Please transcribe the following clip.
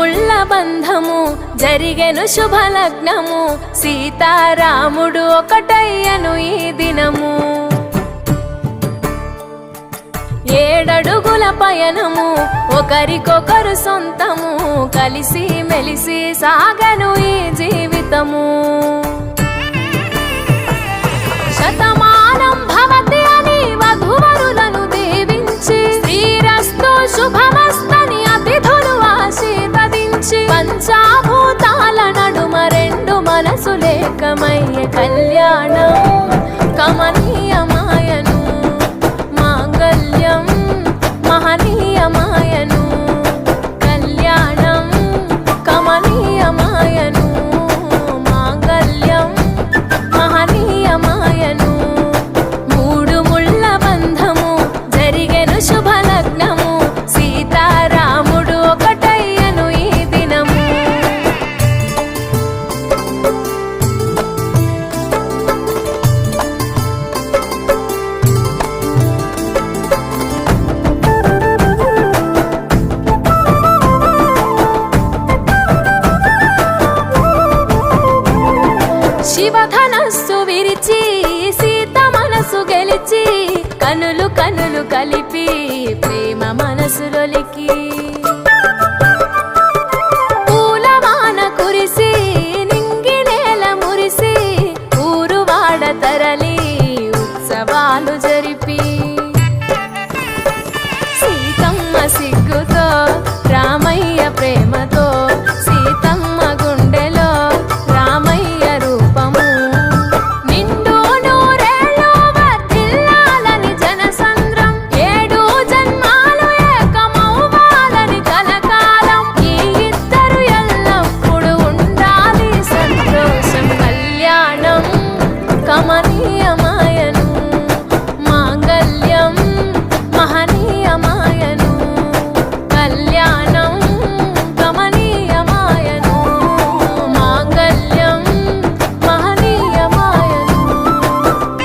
ముళ్ళ బంధము జరిగెను శుభలగ్నము, సీతారాముడు ఒకటయ్యను ఈ దినము. 7 అడుగుల పయనము ఒకరికొకరు సొంతము, కలిసి మెలిసి సాగను ఈ జీవితము. శతమానం భవతి అని వధువరులను దీవించి, శ్రీరస్తు శుభమస్తని అతిథులు ఆశీర్వదించి, పంచాభూతాల నడుమ 2 మనసులేకమయ్య కళ్యాణం కమనీయమాయను, మాంగళ్యం మహనీయమాయను. కళ్యాణం కమనీయమాయను, మాంగళ్యం మహనీయమాయను. 3 ముళ్ళ బంధము జరిగెను శుభలగ్నము, సీతారాముడు ఒకటయ్యను ఈ దినము. శివధనస్సు విరిచి సీత మనసు గెలిచి, కనులు కనులు కలిపి ప్రేమ మనసులొలికి, పూలవాన కురిసి నింగి నేల మురిసి, ఊరువాడ తరలి ఉత్సవాలు జరిపి, సీతమ్మ సిగ్గుతో రామయ్య ప్రేమతో, సీతమ్మ గుండెలో రామయ్య రూపము. నిండు నూరేళ్ళు వర్ధిల్లాలని జనసంద్రం, 7 జన్మాలు ఏకమవ్వాలని కలకాలం, ఈ ఇద్దరు ఎల్లప్పుడు ఉండాలి సంతోషం. కళ్యాణం కమనీయం